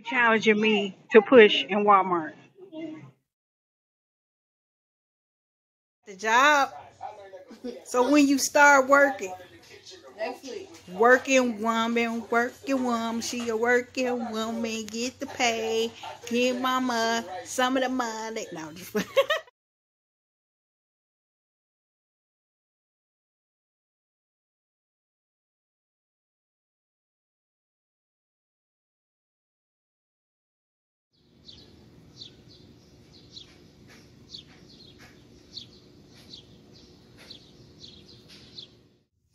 challenging me to push in Walmart. The job. So when you start working, working woman, she a working woman, get the pay, give mama some of the money. No, just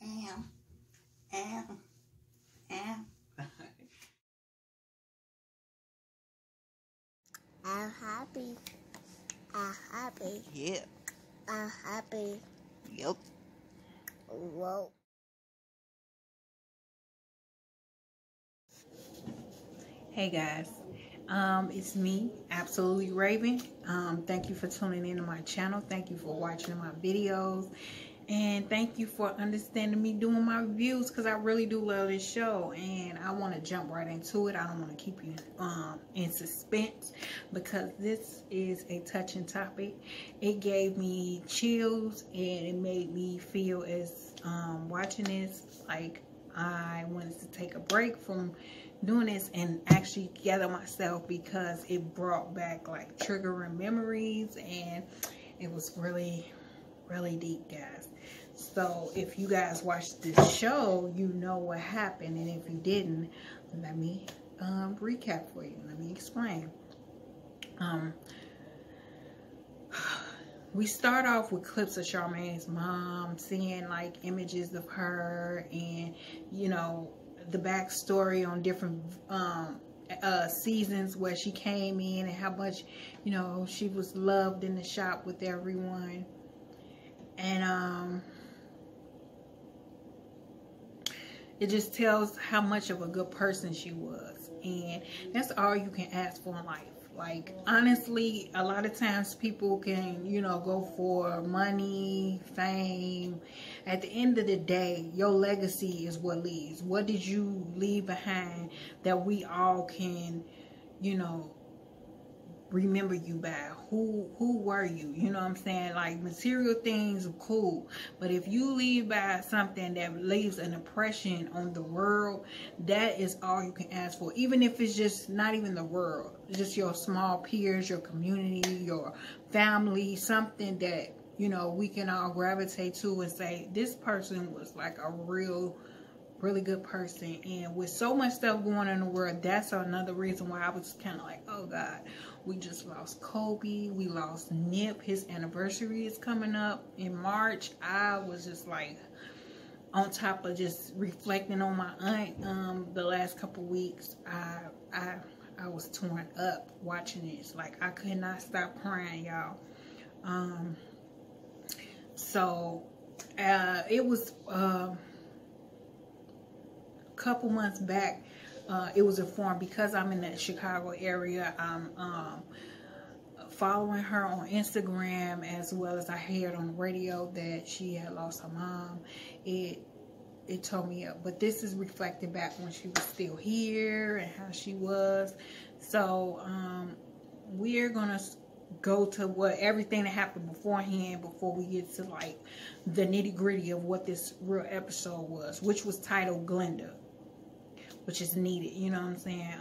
am, am, am. I'm happy. I'm happy. Yeah. I'm happy. Yep. Whoa. Hey guys, it's me, Absolutely Raven. Thank you for tuning into my channel. Thank you for watching my videos, and thank you for understanding me doing my reviews, because I really do love this show, and I want to jump right into it. I don't want to keep you in suspense, because this is a touching topic. It gave me chills, and it made me feel as watching this like I wanted to take a break from doing this and actually gather myself, because it brought back like triggering memories, and it was really deep, guys. So if you guys watched this show, you know what happened, and if you didn't, let me recap for you. Let me explain. We start off with clips of Charmaine's mom, seeing like images of her, and you know, the backstory on different seasons where she came in, and how much, you know, she was loved in the shop with everyone. And it just tells how much of a good person she was, and that's all you can ask for in life. Like, honestly, a lot of times people can, you know, go for money, fame. At the end of the day, your legacy is what leaves. What did you leave behind that we all can, you know, remember you by? Who were you? You know what I'm saying? Like, material things are cool, but if you leave by something that leaves an impression on the world, that is all you can ask for. Even if it's just not even the world, just your small peers, your community, your family, something that, you know, we can all gravitate to and say, this person was like a really good person. And with so much stuff going on in the world, that's another reason why I was kind of like, oh God, we just lost Kobe, we lost Nip, his anniversary is coming up in March. I was just like on top of just reflecting on my aunt the last couple weeks. I was torn up watching this. Like, I could not stop crying, y'all. So it was couple months back, it was informed, because I'm in the Chicago area. I'm following her on Instagram, as well as I heard on the radio that she had lost her mom. It told me up, but this is reflected back when she was still here and how she was. So we're gonna go to what everything that happened beforehand, before we get to like the nitty-gritty of what this real episode was, which was titled Glenda, which is needed. You know what I'm saying?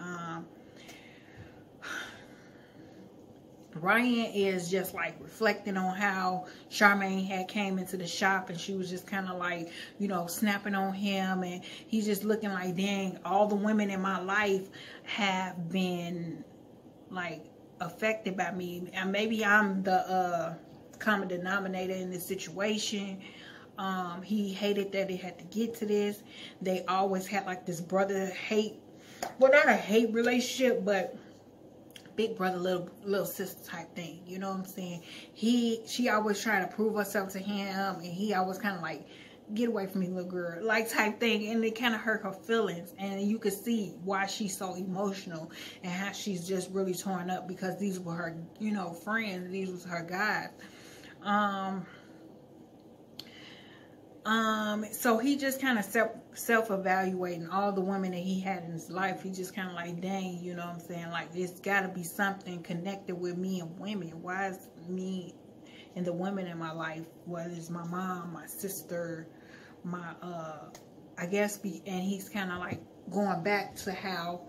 Ryan is just like reflecting on how Charmaine had came into the shop, and she was just kind of like, you know, snapping on him, and he's just looking like, dang, all the women in my life have been like affected by me, and maybe I'm the common denominator in this situation. He hated that it had to get to this. They always had like this brother hate, well, not a hate relationship, but big brother little sister type thing. You know what I'm saying? She always trying to prove herself to him, and he always kind of like, get away from me, little girl, like type thing. And it kind of hurt her feelings, and you could see why she's so emotional and how she's just really torn up, because these were her, you know, friends. These was her guys. So he just kind of self-evaluating all the women that he had in his life. He just kind of like, dang, you know what I'm saying? Like, it's got to be something connected with me and women. Why is me and the women in my life, whether it's my mom, my sister, my, I guess, and he's kind of like going back to how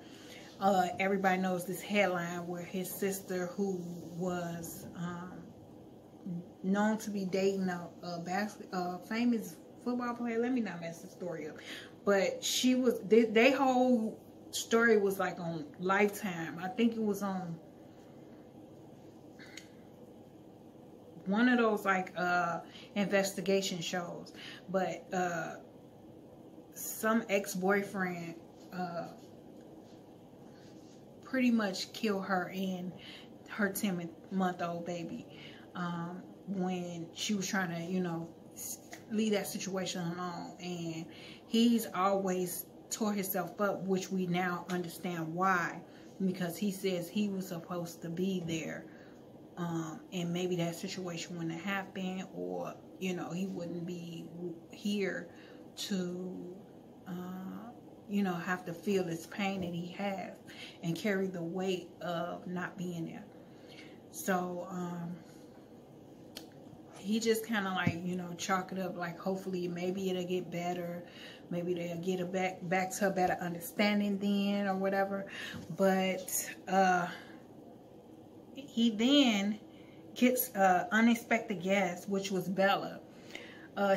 everybody knows this headline where his sister, who was known to be dating a famous football player. Let me not mess the story up. But she was, they whole story was like on Lifetime. I think it was on one of those like investigation shows. But some ex-boyfriend pretty much killed her and her 10-month-old baby when she was trying to, you know, leave that situation alone. And he's always tore himself up, which we now understand why, because he says he was supposed to be there, and maybe that situation wouldn't have happened, or, you know, he wouldn't be here to you know, have to feel this pain that he has and carry the weight of not being there. So he just kind of like, you know, chalk it up like, hopefully maybe it'll get better, maybe they'll get it back to a better understanding then, or whatever. But he then gets unexpected guest, which was Bella.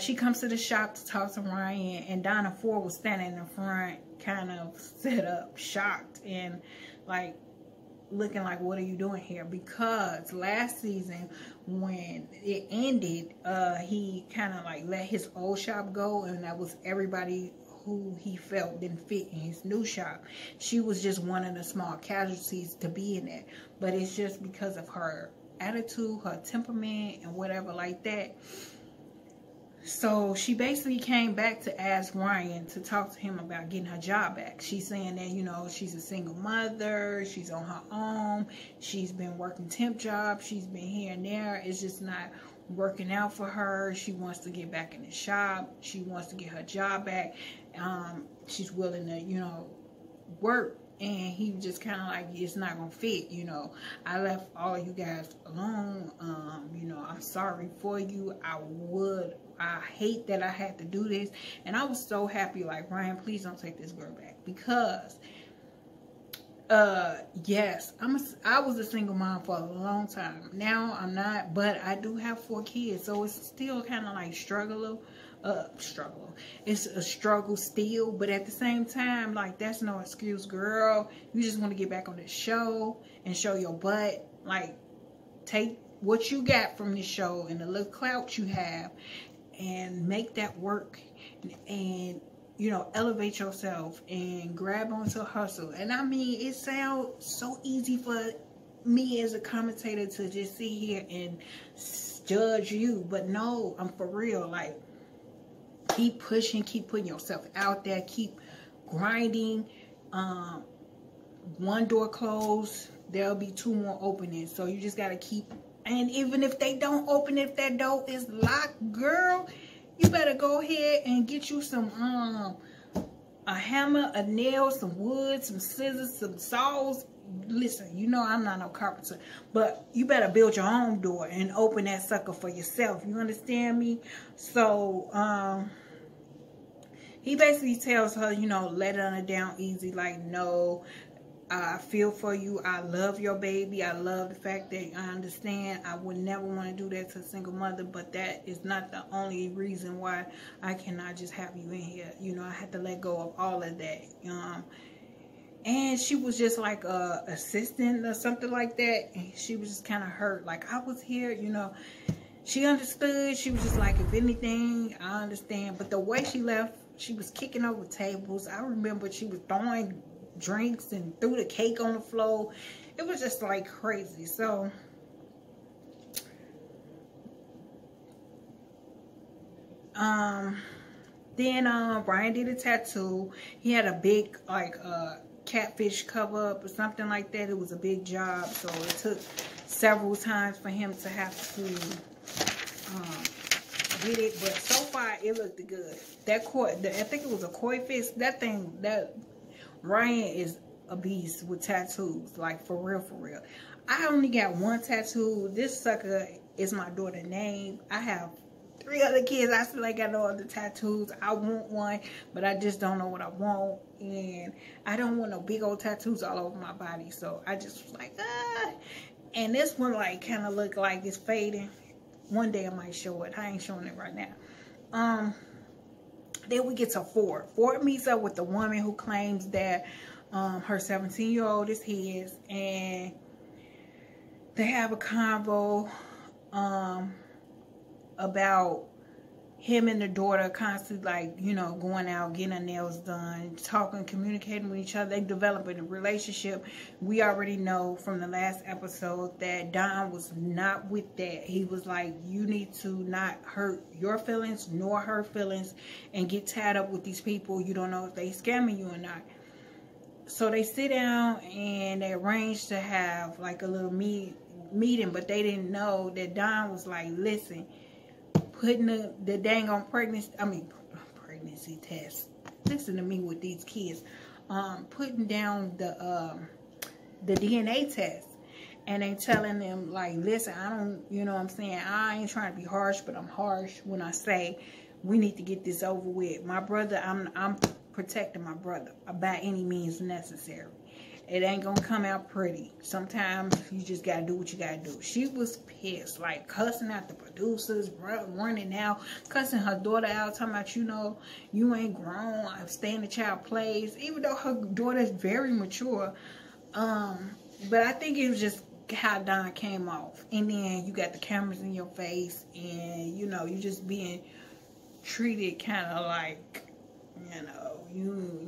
She comes to the shop to talk to Ryan, and Donna Ford was standing in the front, kind of set up, shocked, and like looking like, what are you doing here? Because last season when it ended, he kind of like let his old shop go, and that was everybody who he felt didn't fit in his new shop. She was just one of the small casualties to be in it, but it's just because of her attitude, her temperament, and whatever like that. So she basically came back to ask Ryan to talk to him about getting her job back. She's saying that, you know, she's a single mother, she's on her own, she's been working temp jobs, she's been here and there, it's just not working out for her. She wants to get back in the shop, she wants to get her job back, she's willing to, you know, work. And he just kind of like, it's not gonna fit, you know. I left all you guys alone. You know, I'm sorry for you. I hate that I had to do this. And I was so happy, like, Ryan, please don't take this girl back. Because yes, I was a single mom for a long time. Now I'm not, but I do have 4 kids, so it's still kind of like struggle. It's a struggle still, but at the same time, like, that's no excuse, girl. You just want to get back on this show and show your butt. Like, take what you got from this show and the little clout you have and make that work, and you know, elevate yourself and grab onto a hustle. And I mean, it sounds so easy for me as a commentator to just sit here and judge you, but no, I'm for real. Like, keep pushing, keep putting yourself out there, keep grinding. One door closed, there'll be 2 more openings. So you just gotta keep, and even if they don't open, if that door is locked, girl, you better go ahead and get you some a hammer, a nail, some wood, some scissors, some saws. Listen, you know I'm not no carpenter, but you better build your own door and open that sucker for yourself. You understand me? So he basically tells her, you know, let her down easy. Like, no, I feel for you. I love your baby. I love the fact that I understand. I would never want to do that to a single mother, but that is not the only reason why I cannot just have you in here. You know, I had to let go of all of that. And she was just like a assistant or something like that. And she was just kind of hurt. Like, I was here, you know. She understood. She was just like, if anything, I understand. But the way she left, she was kicking over tables. I remember she was throwing drinks and threw the cake on the floor. It was just like crazy. So then Brian did a tattoo. He had a big like catfish cover up or something like that. It was a big job, so it took several times for him to have to get it, but so far it looked good. That I think it was a koi fish. That thing, that Ryan is a beast with tattoos, like for real, for real. I only got one tattoo. This sucker is my daughter's name. I have 3 other kids. I still ain't got no other tattoos. I want one, but I just don't know what I want. And I don't want no big old tattoos all over my body. So I just was like, ah. And this one like kind of look like it's fading. One day I might show it. I ain't showing it right now. Then we get to Ford. Ford meets up with the woman who claims that her 17-year-old is his, and they have a convo about him and the daughter constantly, like, you know, going out, getting their nails done, talking, communicating with each other. They developing a relationship. We already know from the last episode that Don was not with that. He was like, you need to not hurt your feelings nor her feelings and get tied up with these people. You don't know if they scamming you or not. So they sit down and they arrange to have like a little meeting, but they didn't know that Don was like, listen, putting the dang on pregnancy test. Listen to me with these kids. Putting down the DNA test. And they telling them like, listen, I don't, you know what I'm saying? I ain't trying to be harsh, but I'm harsh when I say we need to get this over with. My brother, I'm protecting my brother by any means necessary. It ain't gonna come out pretty. Sometimes you just gotta do what you gotta do. She was pissed, like cussing out the producers, running out, cussing her daughter out, talking about, you know, you ain't grown, I'm staying the child plays, even though her daughter is very mature. But I think it was just how Don came off. And then you got the cameras in your face, and you know, you just being treated kind of like, you know,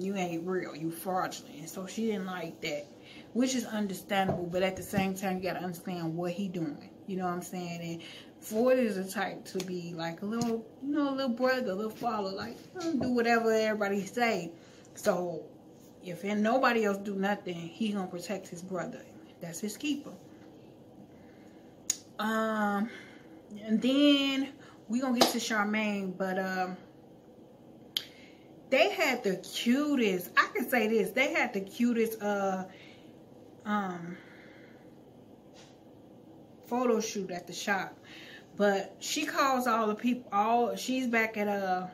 you ain't real, you fraudulent. And so she didn't like that, which is understandable, but at the same time you gotta understand what he doing, you know what I'm saying? And Ford is the type to be like a little, you know, a little brother, a little father, like do whatever everybody say. So if nobody else do nothing, he gonna protect his brother. That's his keeper. And then we gonna get to Charmaine, but they had the cutest, I can say this, they had the cutest photo shoot at the shop. But she calls all the people, she's back at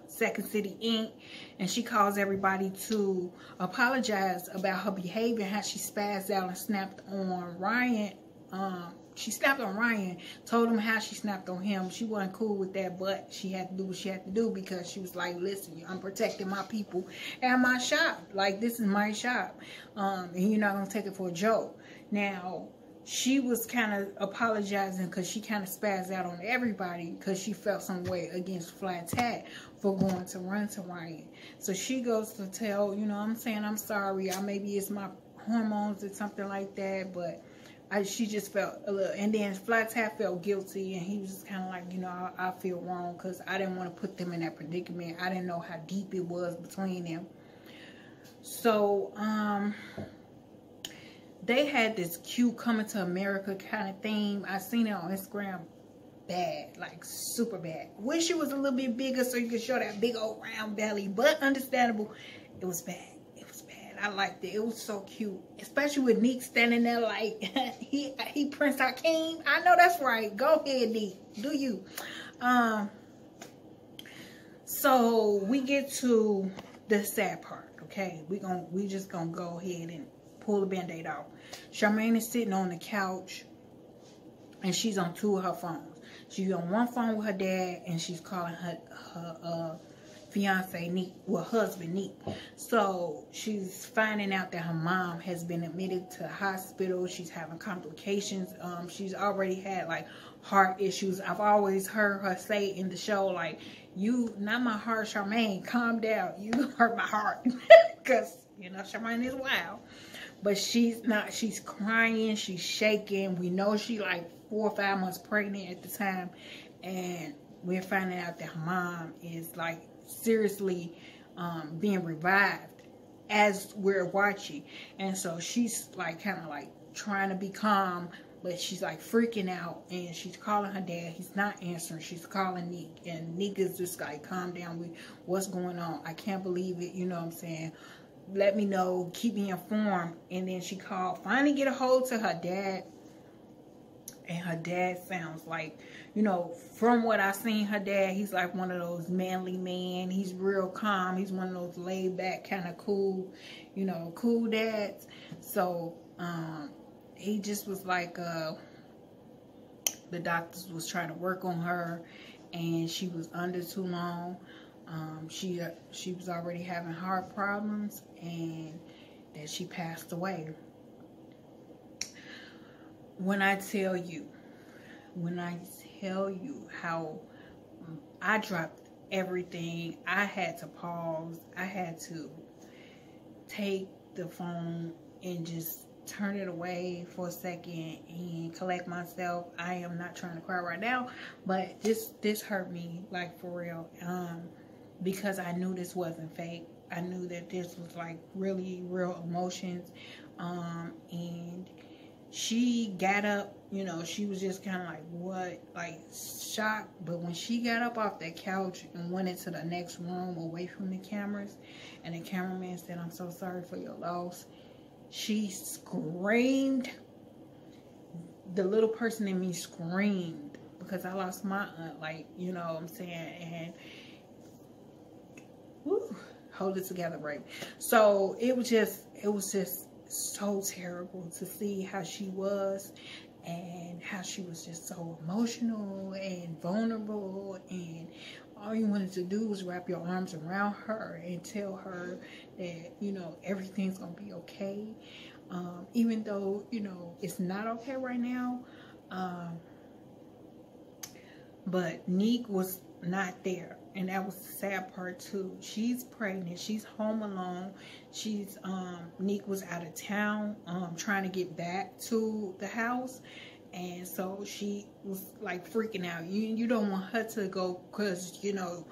Second City Inc. and she calls everybody to apologize about her behavior, how she spazzed out and snapped on Ryan. She snapped on Ryan, told him how she snapped on him. She wasn't cool with that, but she had to do what she had to do because she was like, listen, I'm protecting my people and my shop. Like, this is my shop. And you're not going to take it for a joke. Now, she was kind of apologizing because she kind of spazzed out on everybody because she felt some way against Flat Tat for going to run to Ryan. So she goes to tell, you know, I'm saying, I'm sorry. Maybe it's my hormones or something like that, but she just felt a little, and then Flat Tat felt guilty, and he was just kind of like, you know, I feel wrong because I didn't want to put them in that predicament. I didn't know how deep it was between them. So, they had this cute coming to America kind of theme. I seen it on Instagram. Bad, like super bad. Wish it was a little bit bigger so you could show that big old round belly, but understandable. It was bad. I liked it. It was so cute. Especially with Neek standing there like, he Prince Hakeem. I know that's right. Go ahead, Neek. Do you. So we get to the sad part, okay? We just gonna go ahead and pull the band-aid off. Charmaine is sitting on the couch and she's on 2 of her phones. She's on one phone with her dad and she's calling her fiance Neek, well, husband Neek. So she's finding out that her mom has been admitted to the hospital. She's having complications. She's already had like heart issues. I've always heard her say in the show, like, you, not my heart, Charmaine, calm down. You hurt my heart. Because, you know, Charmaine is wild. But she's not, she's crying, she's shaking. We know she like 4 or 5 months pregnant at the time. And we're finding out that her mom is like seriously being revived as we're watching. And so she's like kind of like trying to be calm, But she's like freaking out, and she's calling her dad. He's not answering. She's calling Nick, and Nick is just like, calm down. What's going on? I can't believe it. You know what I'm saying? Let me know. Keep me informed. And then she called. Finally get a hold to her dad. And her dad sounds like, you know, from what I seen her dad, he's like one of those manly men. He's real calm. He's one of those laid back, kind of cool, you know, cool dads. So, he just was like, the doctors was trying to work on her, and she was under too long. She was already having heart problems, and that she passed away. When I tell you how I dropped everything, I had to pause. I had to take the phone and just turn it away for a second and collect myself. I am not trying to cry right now, but this hurt me, like, for real, because I knew this wasn't fake. I knew that this was like really real emotions, and she got up, you know, she was just kind of like, what, like shocked. But when she got up off that couch and went into the next room away from the cameras, and the cameraman said, I'm so sorry for your loss, she screamed. The little person in me screamed, because I lost my aunt, like, you know what I'm saying? And whew, hold it together, right? So it was just so terrible to see how she was, and how she was just so emotional and vulnerable, and all you wanted to do was wrap your arms around her and tell her that, you know, everything's gonna be okay, even though, you know, it's not okay right now. But Neek was not there, and that was the sad part too. She's pregnant. She's home alone. She's Neek was out of town, trying to get back to the house, and so she was like freaking out. You don't want her to go, because, you know,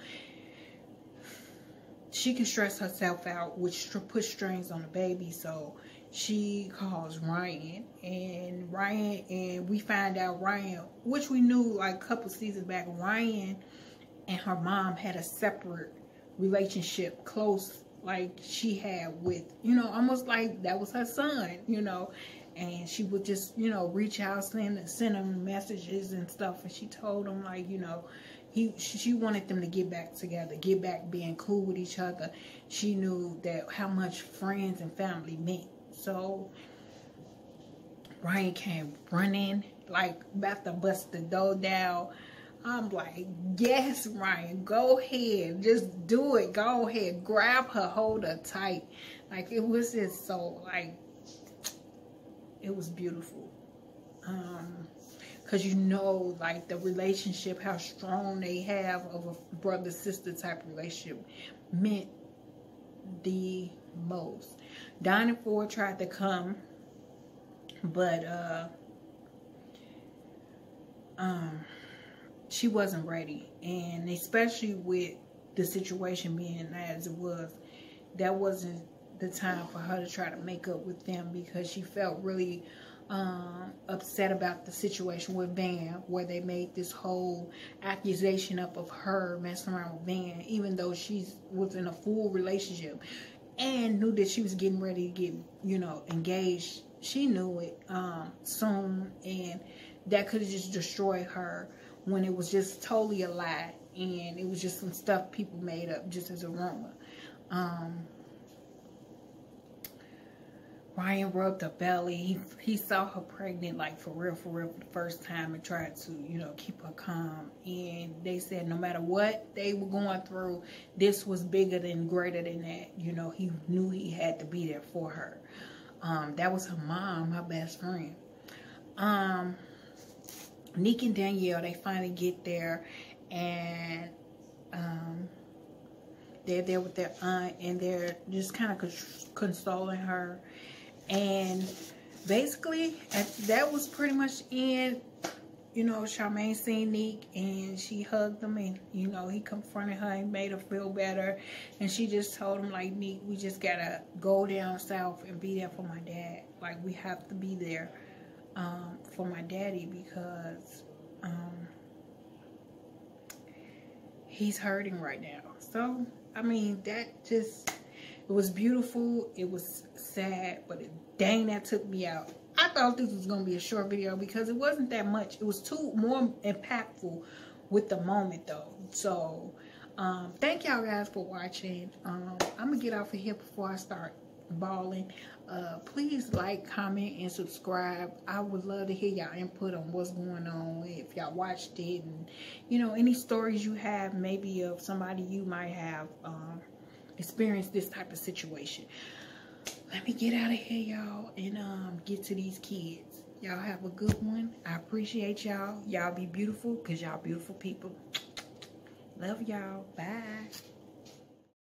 she can stress herself out, which puts strains on the baby. So she calls Ryan, and we find out Ryan, which we knew like a couple seasons back, Ryan and her mom had a separate relationship, close, like she had with, you know, almost like that was her son, you know. And she would just, you know, reach out, send him messages and stuff. And she told him, like, you know, she wanted them to get back together, get back being cool with each other. She knew that how much friends and family meant. So Ryan came running, like about to bust the door down. I'm like, yes, Ryan, go ahead, just do it, go ahead, grab her, hold her tight. Like, it was just so, like, it was beautiful. Because you know, like, the relationship, how strong they have of a brother-sister type relationship meant the most. Donnie Ford tried to come, but she wasn't ready. And especially with the situation being as it was, that wasn't the time for her to try to make up with them, because she felt really upset about the situation with Van, where they made this whole accusation up of her messing around with Van, even though she was in a full relationship and knew that she was getting ready to get, you know, engaged. She knew it soon, and that could have just destroyed her, when it was just totally a lie, and it was just some stuff people made up just as a rumor. Ryan rubbed her belly. He saw her pregnant, like, for real, for the first time, and tried to, you know, keep her calm. And they said no matter what they were going through, this was bigger than, greater than that. You know, he knew he had to be there for her. That was her mom, her best friend. Nick and Danielle, they finally get there, and they're there with their aunt, and they're just kind of consoling her. And basically, that was pretty much in, you know, Charmaine seen Nick, and she hugged him, and, you know, he confronted her and made her feel better. And she just told him, like, Nick, we just gotta go down south and be there for my dad. Like, we have to be there for my daddy because he's hurting right now. So, I mean, that just, it was beautiful. It was sad, but dang, that took me out. I thought this was going to be a short video because it wasn't that much. It was more impactful with the moment, though. So, thank y'all guys for watching. I'm going to get off of here before I start bawling. Please like, comment, and subscribe. I would love to hear y'all input on what's going on, if y'all watched it, and you know, any stories you have, maybe of somebody you might have experienced this type of situation. Let me get out of here, y'all, and get to these kids. Y'all have a good one. I appreciate y'all. Y'all be beautiful, because y'all beautiful people. Love y'all. Bye.